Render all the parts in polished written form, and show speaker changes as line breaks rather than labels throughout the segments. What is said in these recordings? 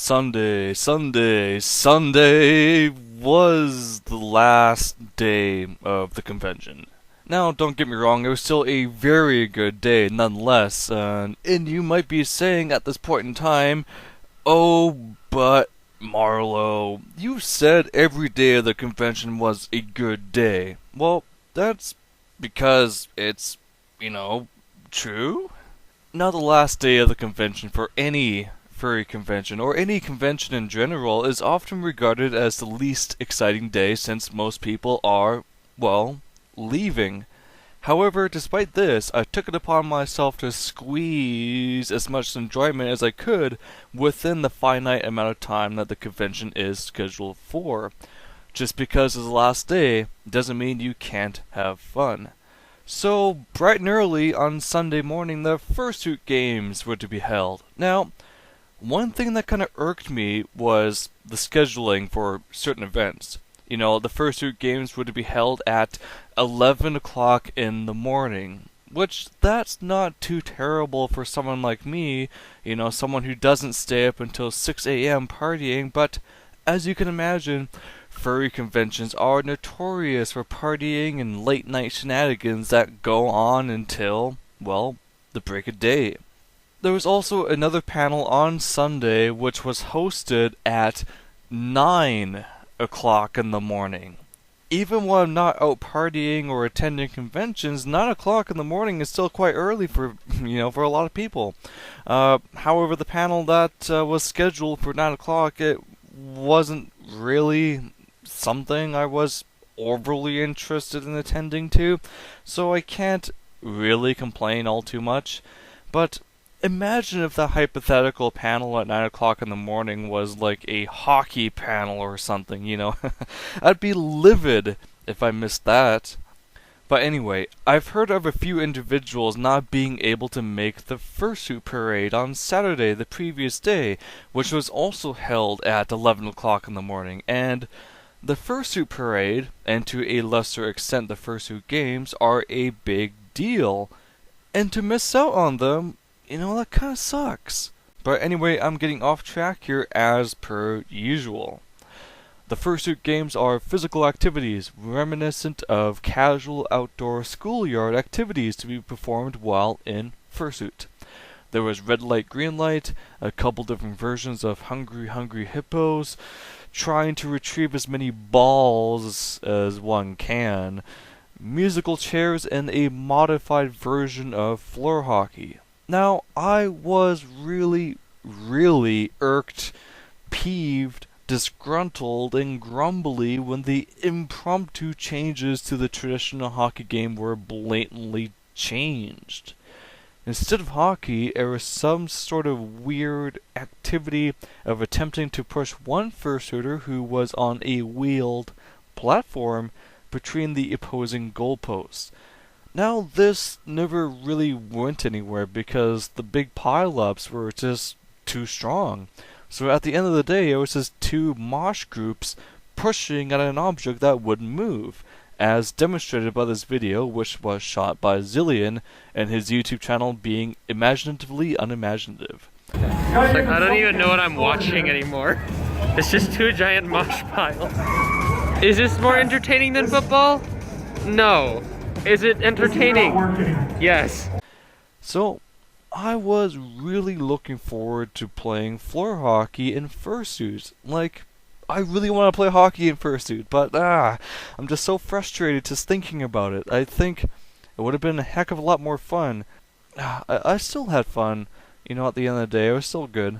Sunday was the last day of the convention. Now, don't get me wrong, it was still a very good day nonetheless, and you might be saying at this point in time, oh, but Marlo, you said every day of the convention was a good day. Well, that's because it's, true. Now, the last day of the convention for any furry convention, or any convention in general, is often regarded as the least exciting day since most people are, well, leaving. However, despite this, I took it upon myself to squeeze as much enjoyment as I could within the finite amount of time that the convention is scheduled for. Just because it's the last day doesn't mean you can't have fun. So, bright and early on Sunday morning, the fursuit games were to be held. Now, one thing that kind of irked me was the scheduling for certain events. The fursuit games were to be held at 11 o'clock in the morning, which that's not too terrible for someone like me, someone who doesn't stay up until 6 a.m. partying, but as you can imagine, furry conventions are notorious for partying and late night shenanigans that go on until, well, the break of day. There was also another panel on Sunday which was hosted at 9 o'clock in the morning. Even when I'm not out partying or attending conventions, 9 o'clock in the morning is still quite early for, for a lot of people. However, the panel that was scheduled for 9 o'clock, it wasn't really something I was overly interested in attending to, so I can't really complain all too much. But imagine if the hypothetical panel at 9 o'clock in the morning was like a hockey panel or something, I'd be livid if I missed that. But anyway, I've heard of a few individuals not being able to make the fursuit parade on Saturday the previous day, which was also held at 11 o'clock in the morning, and the fursuit parade, and to a lesser extent the fursuit games, are a big deal. And to miss out on them, that kind of sucks. But anyway, I'm getting off track here as per usual. The fursuit games are physical activities reminiscent of casual outdoor schoolyard activities to be performed while in fursuit. There was red light, green light, a couple different versions of Hungry Hungry Hippos, trying to retrieve as many balls as one can, musical chairs, and a modified version of floor hockey. Now, I was really irked, peeved, disgruntled, and grumbly when the impromptu changes to the traditional hockey game were blatantly changed. Instead of hockey, it was some sort of weird activity of attempting to push one fursuiter who was on a wheeled platform between the opposing goalposts. Now, this never really went anywhere because the big pile-ups were just too strong. So at the end of the day, it was just two mosh groups pushing at an object that wouldn't move, as demonstrated by this video, which was shot by Zillion, and his YouTube channel being imaginatively unimaginative.
I don't even know what I'm watching anymore. It's just two giant mosh piles. Is this more entertaining than football? No. Is it entertaining? Yes.
So, I was really looking forward to playing floor hockey in fursuit. I really want to play hockey in fursuit, but I'm just so frustrated just thinking about it. I think it would have been a heck of a lot more fun. I still had fun, at the end of the day. It was still good.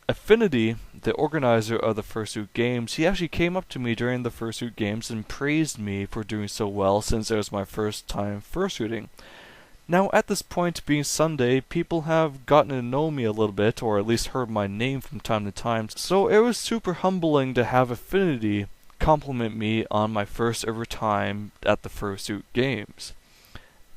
Affinity, the organizer of the fursuit games, he actually came up to me during the fursuit games and praised me for doing so well since it was my first time fursuiting. Now, at this point, being Sunday, people have gotten to know me a little bit, or at least heard my name from time to time, so it was super humbling to have Affinity compliment me on my first ever time at the fursuit games.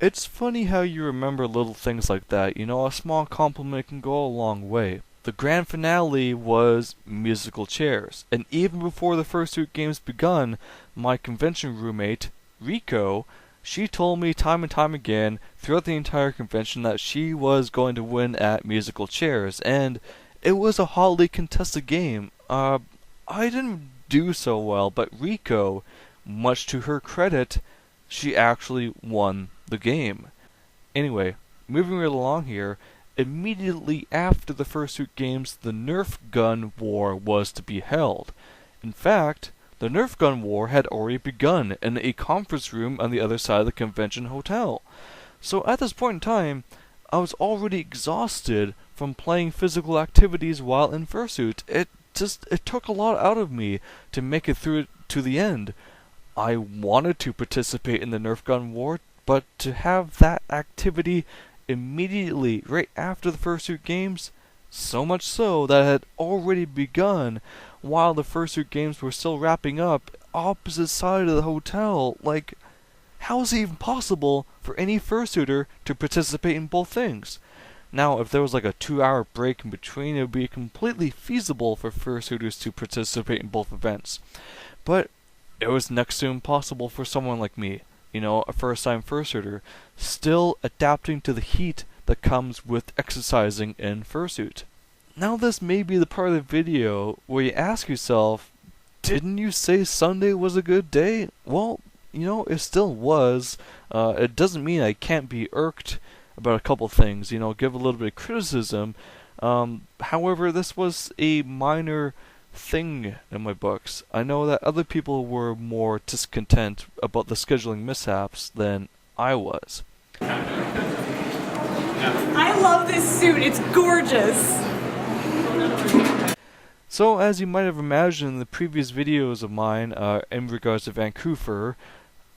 It's funny how you remember little things like that, a small compliment can go a long way. The grand finale was musical chairs, and even before the fursuit games begun, my convention roommate, Rico, she told me time and time again throughout the entire convention that she was going to win at musical chairs, and It was a hotly contested game. I didn't do so well, but Rico, much to her credit, she actually won the game. Anyway, moving right along here, immediately after the fursuit games, the Nerf gun war was to be held. In fact, the Nerf gun war had already begun in a conference room on the other side of the convention hotel. So at this point in time, I was already exhausted from playing physical activities while in fursuit. It took a lot out of me to make it through it to the end. I wanted to participate in the Nerf gun war, but to have that activity immediately right after the fursuit games, so much so that it had already begun while the fursuit games were still wrapping up opposite side of the hotel. Like, how is it even possible for any fursuiter to participate in both things? Now, if there was like a 2-hour break in between, it would be completely feasible for fursuiters to participate in both events. But it was next to impossible for someone like me, a first-time fursuiter, still adapting to the heat that comes with exercising in fursuit. Now this may be the part of the video where you ask yourself, didn't you say Sunday was a good day? Well, it still was. It doesn't mean I can't be irked about a couple things, give a little bit of criticism. However, this was a minor thing in my books. I know that other people were more discontent about the scheduling mishaps than I was.
I love this suit. It's gorgeous.
So, as you might have imagined in the previous videos of mine in regards to VancouFur,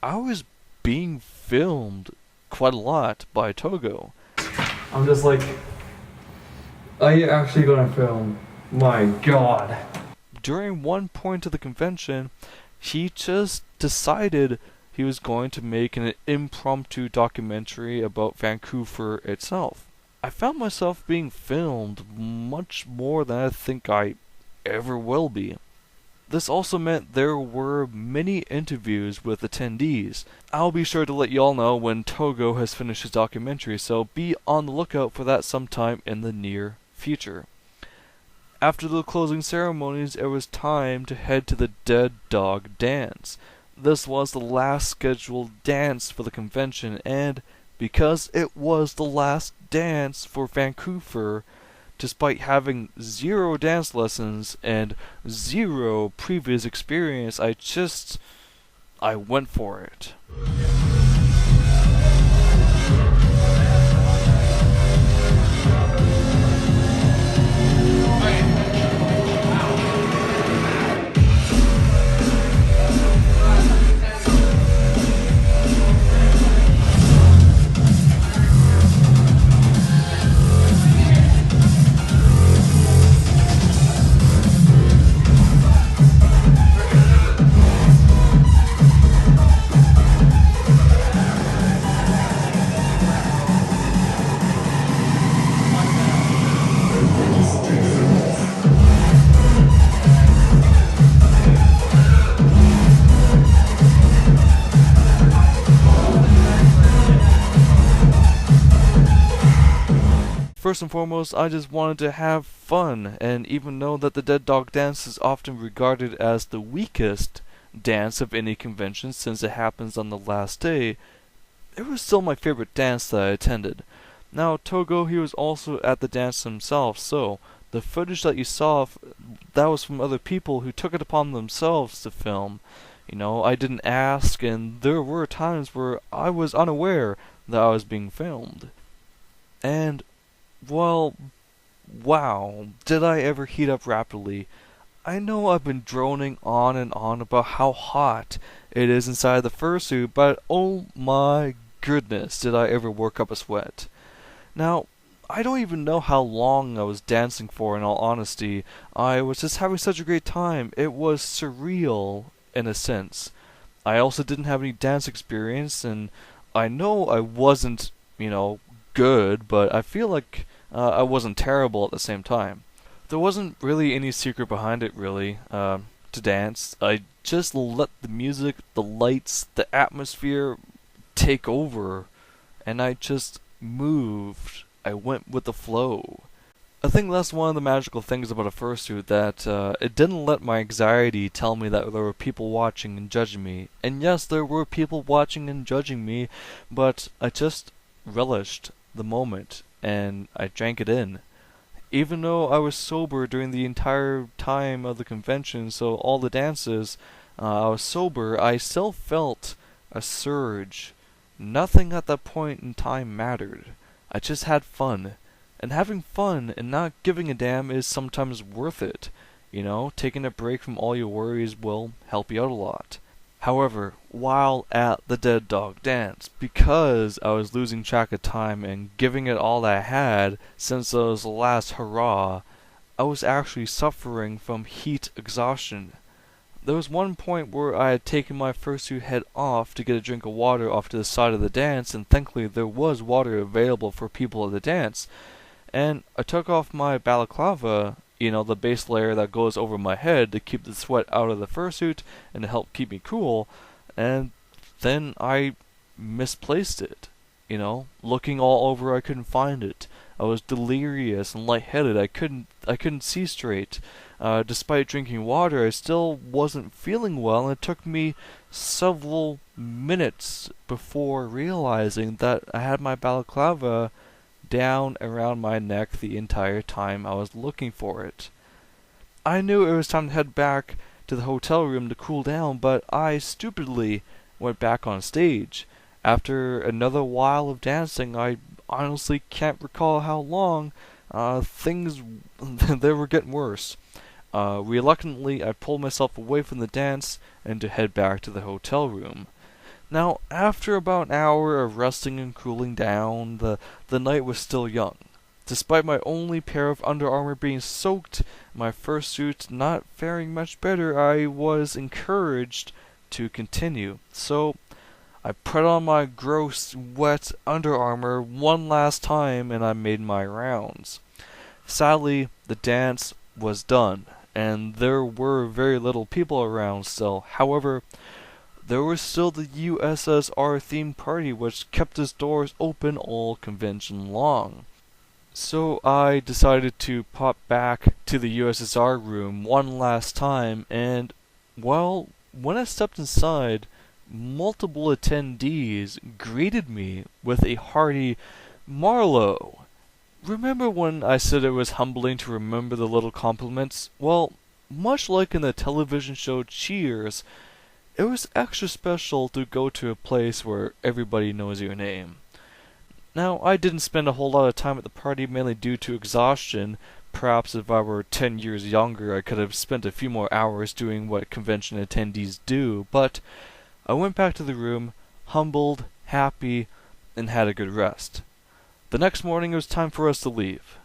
I was being filmed quite a lot by Togo.
I'm just like, are you actually gonna film? My god.
During one point of the convention, he just decided he was going to make an impromptu documentary about VancouFur itself. I found myself being filmed much more than I think I ever will be. This also meant there were many interviews with attendees. I'll be sure to let y'all know when Togo has finished his documentary, so be on the lookout for that sometime in the near future. After the closing ceremonies, it was time to head to the Dead Dog Dance. This was the last scheduled dance for the convention, and because it was the last dance for VancouFur, despite having 0 dance lessons and 0 previous experience, I went for it. First and foremost, I just wanted to have fun, and even though that the Dead Dog Dance is often regarded as the weakest dance of any convention since it happens on the last day, it was still my favorite dance that I attended. Now, Togo, he was also at the dance himself, so the footage that you saw, that was from other people who took it upon themselves to film. I didn't ask, and there were times where I was unaware that I was being filmed. And well, wow, did I ever heat up rapidly. I know I've been droning on and on about how hot it is inside the fursuit, but oh my goodness, did I ever work up a sweat. Now, I don't even know how long I was dancing for, in all honesty. I was just having such a great time. It was surreal, in a sense. I also didn't have any dance experience, and I know I wasn't, good, but I feel like I wasn't terrible at the same time. There wasn't really any secret behind it, really, to dance. I just let the music, the lights, the atmosphere take over, and I just moved. I went with the flow. I think that's one of the magical things about a fursuit, that it didn't let my anxiety tell me that there were people watching and judging me. And yes, there were people watching and judging me, but I just relished the moment, and I drank it in. Even though I was sober during the entire time of the convention, so all the dances, I was sober, I still felt a surge. Nothing at that point in time mattered. I just had fun. And having fun and not giving a damn is sometimes worth it. You know, taking a break from all your worries will help you out a lot. However, while at the Dead Dog Dance, because I was losing track of time and giving it all I had since it was the last hurrah, I was actually suffering from heat exhaustion. There was one point where I had taken my fursuit head off to get a drink of water off to the side of the dance, and thankfully there was water available for people at the dance. And I took off my balaclava, you know, the base layer that goes over my head to keep the sweat out of the fursuit and to help keep me cool, and then I misplaced it. You know, looking all over, I couldn't find it. I was delirious and lightheaded. I couldn't see straight. Despite drinking water, I still wasn't feeling well, and it took me several minutes before realizing that I had my balaclava down around my neck the entire time I was looking for it. I knew it was time to head back to the hotel room to cool down, but I stupidly went back on stage. After another while of dancing, I honestly can't recall how long, things they were getting worse. Reluctantly, I pulled myself away from the dance and to head back to the hotel room. Now, after about an hour of resting and cooling down, the night was still young. Despite my only pair of Under Armour being soaked, my fursuit not faring much better, I was encouraged to continue. So, I put on my gross, wet Under Armour one last time and I made my rounds. Sadly, the dance was done, and there were very little people around still. However, there was still the USSR themed party which kept its doors open all convention long. So I decided to pop back to the USSR room one last time, and, well, when I stepped inside, multiple attendees greeted me with a hearty "Marlowe." Remember when I said it was humbling to remember the little compliments? Well, much like in the television show Cheers, it was extra special to go to a place where everybody knows your name. Now, I didn't spend a whole lot of time at the party, mainly due to exhaustion. Perhaps if I were 10 years younger, I could have spent a few more hours doing what convention attendees do, but I went back to the room, humbled, happy, and had a good rest. The next morning it was time for us to leave.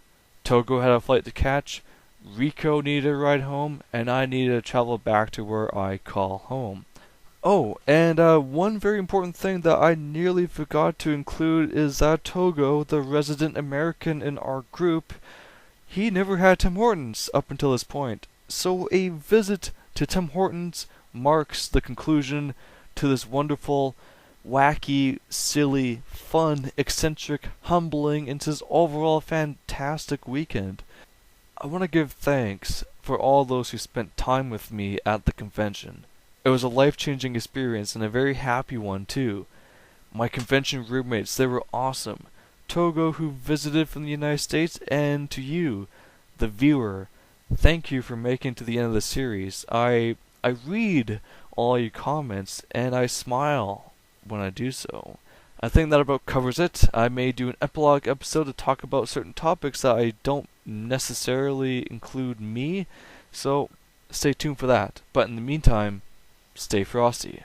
Togo had a flight to catch, Rico needed a ride home, and I needed to travel back to where I call home. Oh, and one very important thing that I nearly forgot to include is that Togo, the resident American in our group, he never had Tim Hortons up until this point. So a visit to Tim Hortons marks the conclusion to this wonderful, wacky, silly, fun, eccentric, humbling, and just overall fantastic weekend. I want to give thanks for all those who spent time with me at the convention. It was a life-changing experience and a very happy one too. My convention roommates, they were awesome. Togo, who visited from the United States, and to you, the viewer, thank you for making it to the end of the series. I read all your comments and I smile when I do so. I think that about covers it. I may do an epilogue episode to talk about certain topics that I don't necessarily include me, so stay tuned for that. But in the meantime, stay frosty.